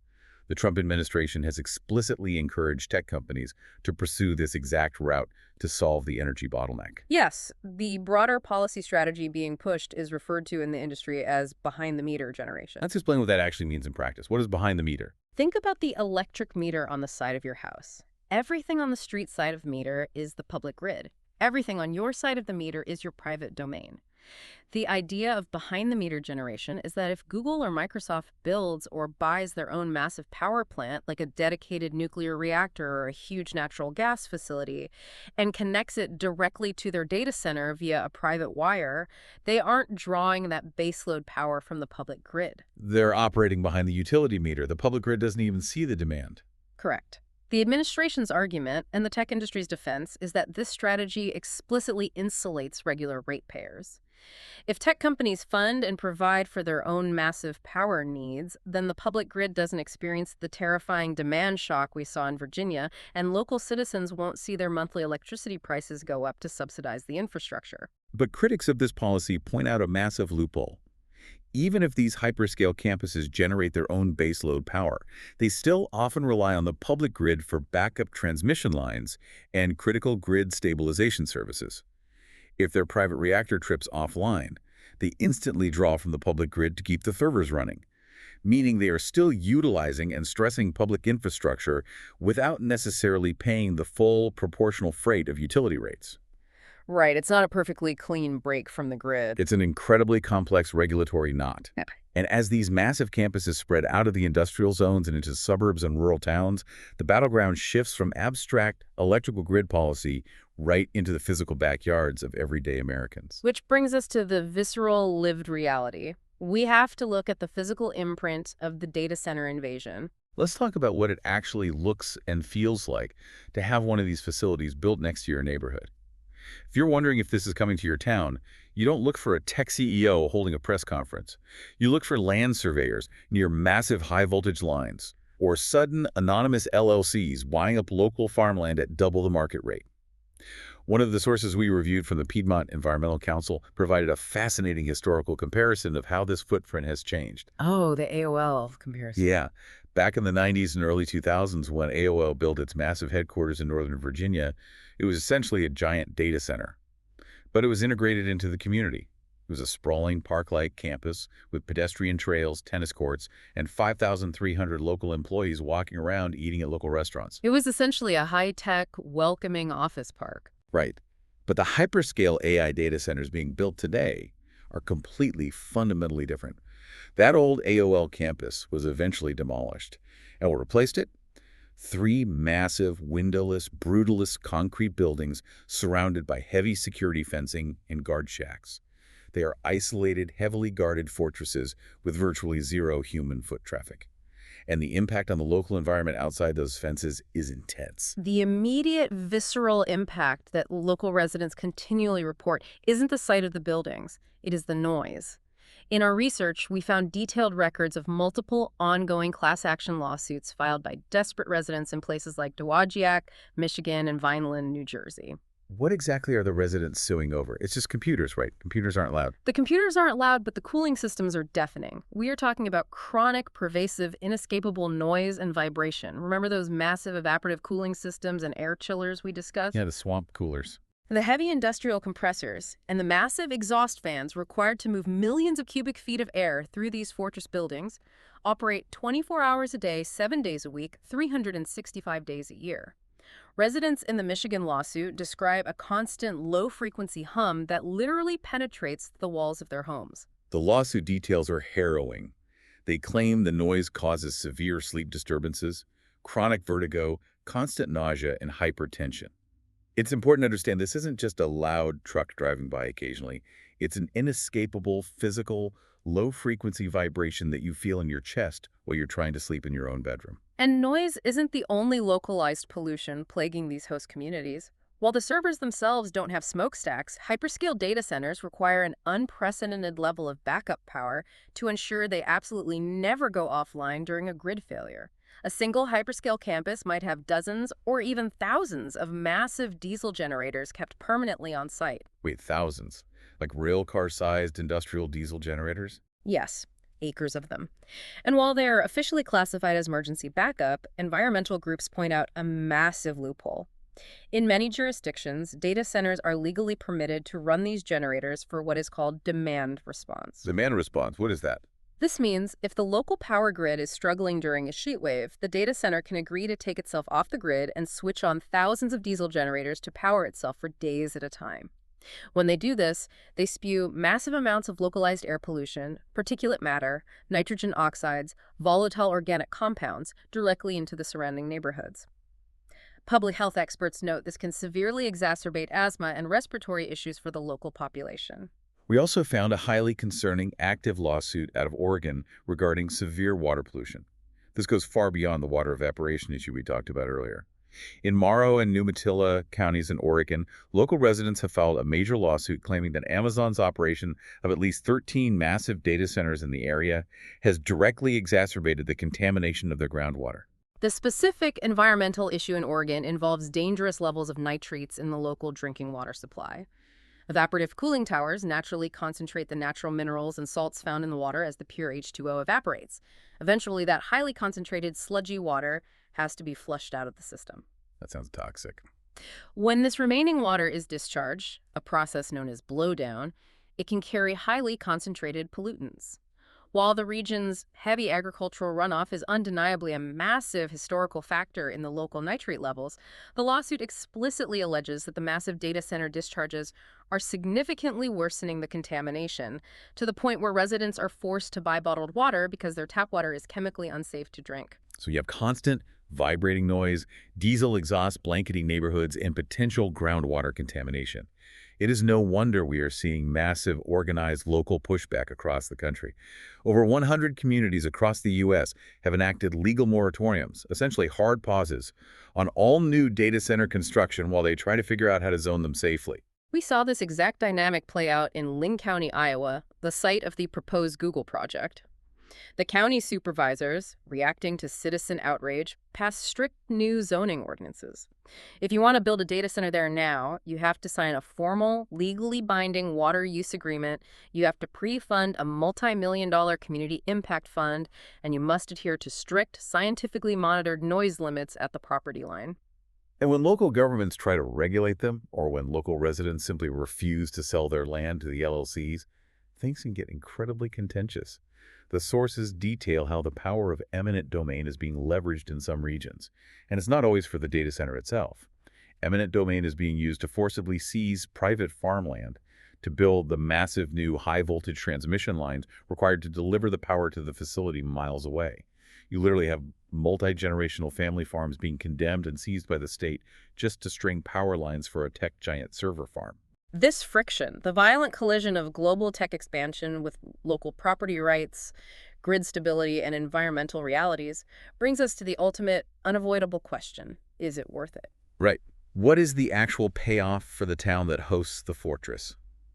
The Trump administration has explicitly encouraged tech companies to pursue this exact route to solve the energy bottleneck. Yes, the broader policy strategy being pushed is referred to in the industry as behind-the-meter generation. Let's explain what that actually means in practice. What is behind the meter? Think about the electric meter on the side of your house. Everything on the street side of the meter is the public grid. Everything on your side of the meter is your private domain. The idea of behind-the-meter generation is that if Google or Microsoft builds or buys their own massive power plant, like a dedicated nuclear reactor or a huge natural gas facility, and connects it directly to their data center via a private wire, they aren't drawing that baseload power from the public grid. They're operating behind the utility meter. The public grid doesn't even see the demand. Correct. The administration's argument and the tech industry's defense is that this strategy explicitly insulates regular ratepayers. If tech companies fund and provide for their own massive power needs, then the public grid doesn't experience the terrifying demand shock we saw in Virginia, and local citizens won't see their monthly electricity prices go up to subsidize the infrastructure. But critics of this policy point out a massive loophole. Even if these hyperscale campuses generate their own baseload power, they still often rely on the public grid for backup transmission lines and critical grid stabilization services. If their private reactor trips offline, they instantly draw from the public grid to keep the servers running, meaning they are still utilizing and stressing public infrastructure without necessarily paying the full proportional freight of utility rates. Right, it's not a perfectly clean break from the grid. It's an incredibly complex regulatory knot. Yep. And as these massive campuses spread out of the industrial zones and into suburbs and rural towns, the battleground shifts from abstract electrical grid policy right into the physical backyards of everyday Americans. Which brings us to the visceral lived reality. We have to look at the physical imprint of the data center invasion. Let's talk about what it actually looks and feels like to have one of these facilities built next to your neighborhood. If you're wondering if this is coming to your town, you don't look for a tech CEO holding a press conference. You look for land surveyors near massive high-voltage lines, or sudden anonymous LLCs buying up local farmland at double the market rate. One of the sources we reviewed from the Piedmont Environmental Council provided a fascinating historical comparison of how this footprint has changed. Oh, the AOL comparison. Yeah, back in the 90s and early 2000s when AOL built its massive headquarters in Northern Virginia, it was essentially a giant data center. But it was integrated into the community. It was a sprawling park-like campus with pedestrian trails, tennis courts, and 5,300 local employees walking around eating at local restaurants. It was essentially a high-tech, welcoming office park. Right. But the hyperscale AI data centers being built today are completely, fundamentally different. That old AOL campus was eventually demolished. And what replaced it? 3 massive, windowless, brutalist concrete buildings surrounded by heavy security fencing and guard shacks. They are isolated, heavily guarded fortresses with virtually zero human foot traffic. And the impact on the local environment outside those fences is intense. The immediate visceral impact that local residents continually report isn't the sight of the buildings, it is the noise. In our research, we found detailed records of multiple ongoing class action lawsuits filed by desperate residents in places like Dowagiac, Michigan, and Vineland, New Jersey. What exactly are the residents suing over? It's just computers, right? Computers aren't loud. The computers aren't loud, but the cooling systems are deafening. We are talking about chronic, pervasive, inescapable noise and vibration. Remember those massive evaporative cooling systems and air chillers we discussed? Yeah, the swamp coolers. The heavy industrial compressors and the massive exhaust fans required to move millions of cubic feet of air through these fortress buildings operate 24 hours a day, 7 days a week, 365 days a year. Residents in the Michigan lawsuit describe a constant low-frequency hum that literally penetrates the walls of their homes. The lawsuit details are harrowing. They claim the noise causes severe sleep disturbances, chronic vertigo, constant nausea, and hypertension. It's important to understand this isn't just a loud truck driving by occasionally. It's an inescapable, physical, low-frequency vibration that you feel in your chest while you're trying to sleep in your own bedroom. And noise isn't the only localized pollution plaguing these host communities. While the servers themselves don't have smokestacks, hyperscale data centers require an unprecedented level of backup power to ensure they absolutely never go offline during a grid failure. A single hyperscale campus might have dozens or even thousands of massive diesel generators kept permanently on site. Wait, thousands? Like railcar-sized industrial diesel generators? Yes, acres of them. And while they are officially classified as emergency backup, environmental groups point out a massive loophole. In many jurisdictions, data centers are legally permitted to run these generators for what is called demand response. Demand response, what is that? This means if the local power grid is struggling during a sheet wave, the data center can agree to take itself off the grid and switch on thousands of diesel generators to power itself for days at a time. When they do this, they spew massive amounts of localized air pollution, particulate matter, nitrogen oxides, volatile organic compounds directly into the surrounding neighborhoods. Public health experts note this can severely exacerbate asthma and respiratory issues for the local population. We also found a highly concerning active lawsuit out of Oregon regarding severe water pollution. This goes far beyond the water evaporation issue we talked about earlier. In Morrow and Umatilla counties in Oregon, local residents have filed a major lawsuit claiming that Amazon's operation of at least 13 massive data centers in the area has directly exacerbated the contamination of their groundwater. The specific environmental issue in Oregon involves dangerous levels of nitrates in the local drinking water supply. Evaporative cooling towers naturally concentrate the natural minerals and salts found in the water as the pure H2O evaporates. Eventually, that highly concentrated, sludgy water has to be flushed out of the system. That sounds toxic. When this remaining water is discharged, a process known as blowdown, it can carry highly concentrated pollutants. While the region's heavy agricultural runoff is undeniably a massive historical factor in the local nitrate levels, the lawsuit explicitly alleges that the massive data center discharges are significantly worsening the contamination, to the point where residents are forced to buy bottled water because their tap water is chemically unsafe to drink. So you have constant vibrating noise, diesel exhaust blanketing neighborhoods, and potential groundwater contamination. It is no wonder we are seeing massive, organized local pushback across the country. Over 100 communities across the U.S. have enacted legal moratoriums, essentially hard pauses, on all new data center construction while they try to figure out how to zone them safely. We saw this exact dynamic play out in Linn County, Iowa, the site of the proposed Google project. The county supervisors, reacting to citizen outrage, passed strict new zoning ordinances. If you want to build a data center there now, you have to sign a formal, legally binding water use agreement, you have to pre-fund a multi-million-dollar community impact fund, and you must adhere to strict, scientifically monitored noise limits at the property line. And when local governments try to regulate them, or when local residents simply refuse to sell their land to the LLCs, things can get incredibly contentious. The sources detail how the power of eminent domain is being leveraged in some regions, and it's not always for the data center itself. Eminent domain is being used to forcibly seize private farmland to build the massive new high-voltage transmission lines required to deliver the power to the facility miles away. You literally have multi-generational family farms being condemned and seized by the state just to string power lines for a tech giant server farm. This friction, the violent collision of global tech expansion with local property rights, grid stability, and environmental realities, brings us to the ultimate, unavoidable question: is it worth it? Right. What is the actual payoff for the town that hosts the fortress?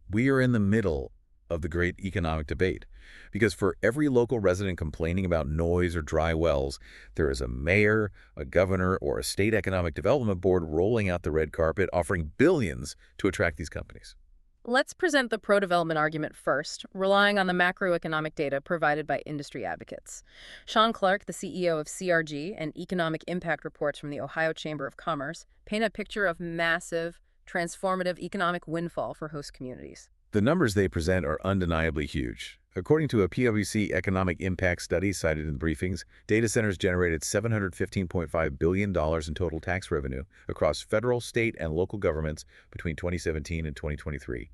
We are in the middle of the great economic debate, because for every local resident complaining about noise or dry wells, there is a mayor, a governor, or a state economic development board rolling out the red carpet, offering billions to attract these companies. Let's present the pro-development argument first, relying on the macroeconomic data provided by industry advocates. Sean Clark, the CEO of CRG, and economic impact reports from the Ohio Chamber of Commerce paint a picture of massive, transformative economic windfall for host communities. The numbers they present are undeniably huge. According to a PwC economic impact study cited in briefings, data centers generated $715.5 billion in total tax revenue across federal, state, and local governments between 2017 and 2023.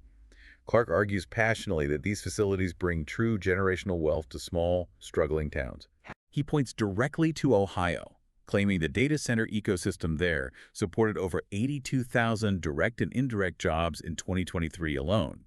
Clark argues passionately that these facilities bring true generational wealth to small, struggling towns. He points directly to Ohio, claiming the data center ecosystem there supported over 82,000 direct and indirect jobs in 2023 alone.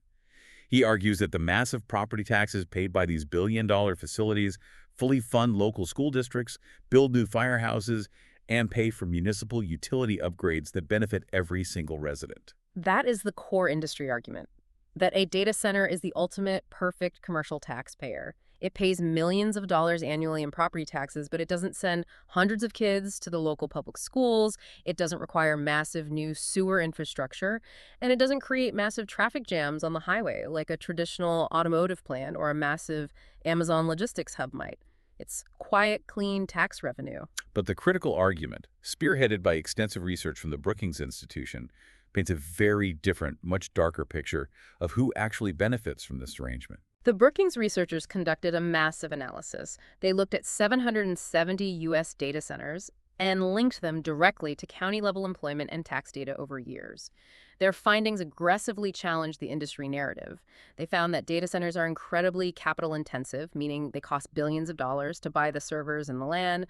He argues that the massive property taxes paid by these billion-dollar facilities fully fund local school districts, build new firehouses, and pay for municipal utility upgrades that benefit every single resident. That is the core industry argument, that a data center is the ultimate perfect commercial taxpayer. It pays millions of dollars annually in property taxes, but it doesn't send hundreds of kids to the local public schools, it doesn't require massive new sewer infrastructure, and it doesn't create massive traffic jams on the highway like a traditional automotive plant or a massive Amazon logistics hub might. It's quiet, clean tax revenue. But the critical argument, spearheaded by extensive research from the Brookings Institution, paints a very different, much darker picture of who actually benefits from this arrangement. The Brookings researchers conducted a massive analysis. They looked at 770 U.S. data centers, and linked them directly to county-level employment and tax data over years. Their findings aggressively challenged the industry narrative. They found that data centers are incredibly capital-intensive, meaning they cost billions of dollars to buy the servers and the land,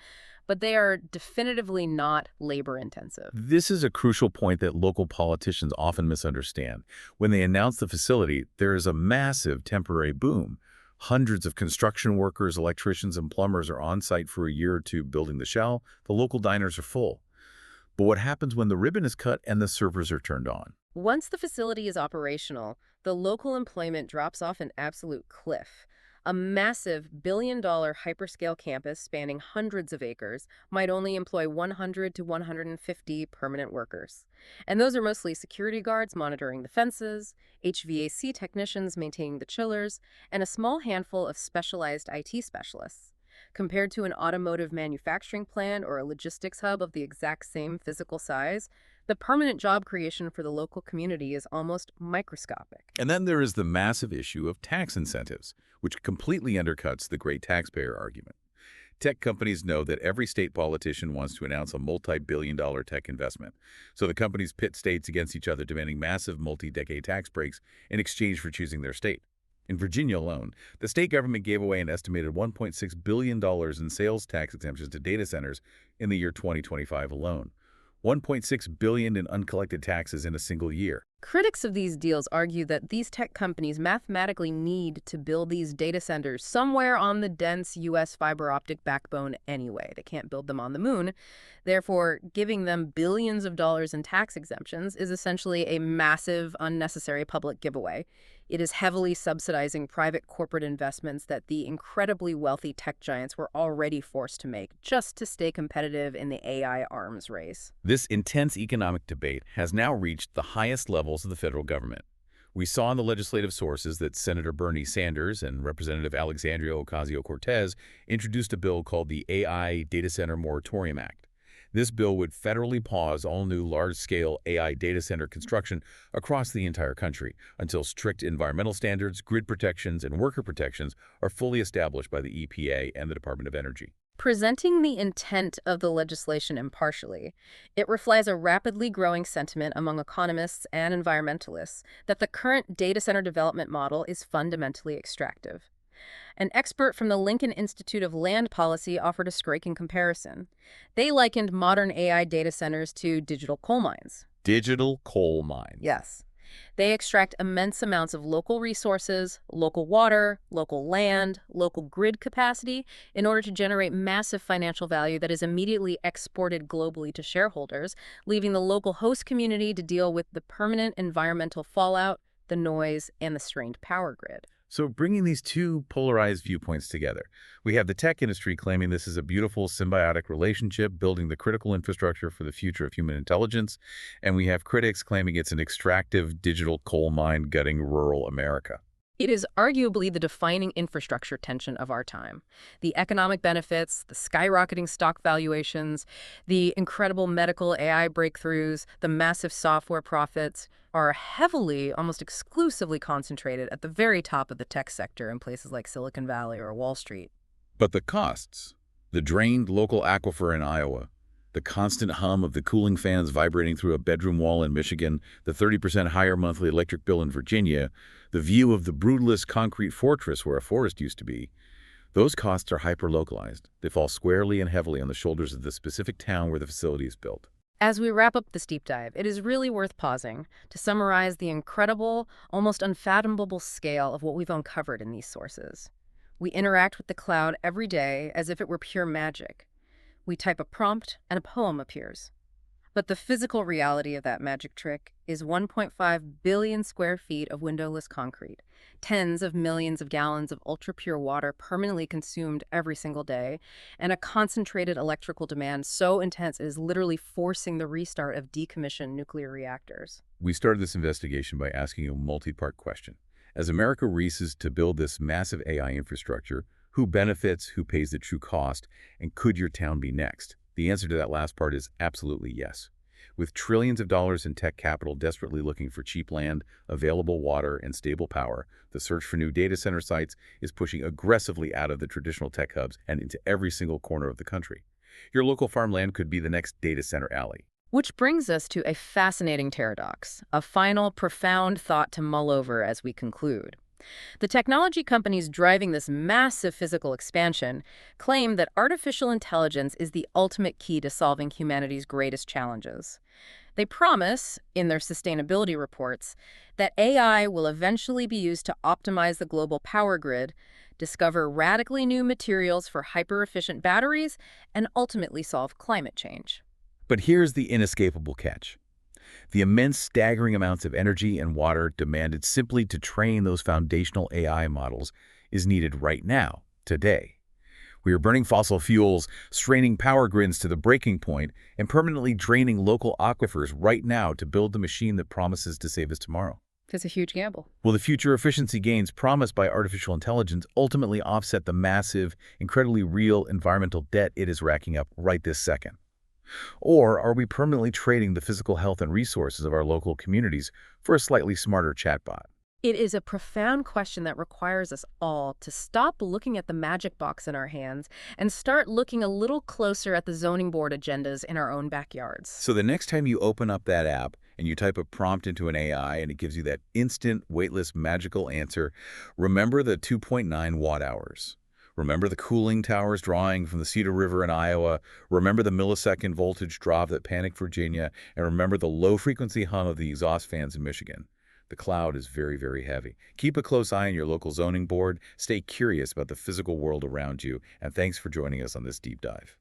but they are definitively not labor-intensive. This is a crucial point that local politicians often misunderstand. When they announce the facility, there is a massive temporary boom. Hundreds of construction workers, electricians, and plumbers are on site for a year or two building the shell. The local diners are full. But what happens when the ribbon is cut and the servers are turned on? Once the facility is operational, the local employment drops off an absolute cliff. A massive billion-dollar hyperscale campus spanning hundreds of acres might only employ 100 to 150 permanent workers. And those are mostly security guards monitoring the fences, HVAC technicians maintaining the chillers, and a small handful of specialized IT specialists. Compared to an automotive manufacturing plant or a logistics hub of the exact same physical size, the permanent job creation for the local community is almost microscopic. And then there is the massive issue of tax incentives, which completely undercuts the great taxpayer argument. Tech companies know that every state politician wants to announce a multi-billion-dollar tech investment. So the companies pit states against each other, demanding massive multi-decade tax breaks in exchange for choosing their state. In Virginia alone, the state government gave away an estimated $1.6 billion in sales tax exemptions to data centers in the year 2025 alone. $1.6 billion in uncollected taxes in a single year. Critics of these deals argue that these tech companies mathematically need to build these data centers somewhere on the dense U.S. fiber optic backbone anyway. They can't build them on the moon. Therefore, giving them billions of dollars in tax exemptions is essentially a massive, unnecessary public giveaway. It is heavily subsidizing private corporate investments that the incredibly wealthy tech giants were already forced to make just to stay competitive in the AI arms race. This intense economic debate has now reached the highest levels of the federal government. We saw in the legislative sources that Senator Bernie Sanders and Representative Alexandria Ocasio-Cortez introduced a bill called the AI Data Center Moratorium Act. This bill would federally pause all new large-scale AI data center construction across the entire country until strict environmental standards, grid protections, and worker protections are fully established by the EPA and the Department of Energy. Presenting the intent of the legislation impartially, it reflects a rapidly growing sentiment among economists and environmentalists that the current data center development model is fundamentally extractive. An expert from the Lincoln Institute of Land Policy offered a striking comparison. They likened modern AI data centers to digital coal mines. Digital coal mines. Yes. They extract immense amounts of local resources, local water, local land, local grid capacity in order to generate massive financial value that is immediately exported globally to shareholders, leaving the local host community to deal with the permanent environmental fallout, the noise, and the strained power grid. So bringing these two polarized viewpoints together, we have the tech industry claiming this is a beautiful symbiotic relationship, building the critical infrastructure for the future of human intelligence, and we have critics claiming it's an extractive digital coal mine gutting rural America. It is arguably the defining infrastructure tension of our time. The economic benefits, the skyrocketing stock valuations, the incredible medical AI breakthroughs, the massive software profits are heavily, almost exclusively concentrated at the very top of the tech sector in places like Silicon Valley or Wall Street. But the costs, the drained local aquifer in Iowa, the constant hum of the cooling fans vibrating through a bedroom wall in Michigan, the 30% higher monthly electric bill in Virginia, the view of the brutalist concrete fortress where a forest used to be, those costs are hyper-localized. They fall squarely and heavily on the shoulders of the specific town where the facility is built. As we wrap up this deep dive, it is really worth pausing to summarize the incredible, almost unfathomable scale of what we've uncovered in these sources. We interact with the cloud every day as if it were pure magic. We type a prompt and a poem appears. But the physical reality of that magic trick is 1.5 billion square feet of windowless concrete, tens of millions of gallons of ultra-pure water permanently consumed every single day, and a concentrated electrical demand so intense it is literally forcing the restart of decommissioned nuclear reactors. We started this investigation by asking a multi-part question. As America races to build this massive AI infrastructure, who benefits, who pays the true cost, and could your town be next? The answer to that last part is absolutely yes. With trillions of dollars in tech capital desperately looking for cheap land, available water, and stable power, the search for new data center sites is pushing aggressively out of the traditional tech hubs and into every single corner of the country. Your local farmland could be the next data center alley. Which brings us to a fascinating paradox, a final, profound thought to mull over as we conclude. The technology companies driving this massive physical expansion claim that artificial intelligence is the ultimate key to solving humanity's greatest challenges. They promise, in their sustainability reports, that AI will eventually be used to optimize the global power grid, discover radically new materials for hyper-efficient batteries, and ultimately solve climate change. But here's the inescapable catch. The immense staggering amounts of energy and water demanded simply to train those foundational AI models is needed right now, today. We are burning fossil fuels, straining power grids to the breaking point, and permanently draining local aquifers right now to build the machine that promises to save us tomorrow. It's a huge gamble. Will the future efficiency gains promised by artificial intelligence ultimately offset the massive, incredibly real environmental debt it is racking up right this second? Or are we permanently trading the physical health and resources of our local communities for a slightly smarter chatbot? It is a profound question that requires us all to stop looking at the magic box in our hands and start looking a little closer at the zoning board agendas in our own backyards. So the next time you open up that app and you type a prompt into an AI and it gives you that instant, weightless, magical answer, remember the 2.9 watt hours. Remember the cooling towers drawing from the Cedar River in Iowa. Remember the millisecond voltage drop that panicked Virginia. And remember the low-frequency hum of the exhaust fans in Michigan. The cloud is very, very heavy. Keep a close eye on your local zoning board. Stay curious about the physical world around you. And thanks for joining us on this deep dive.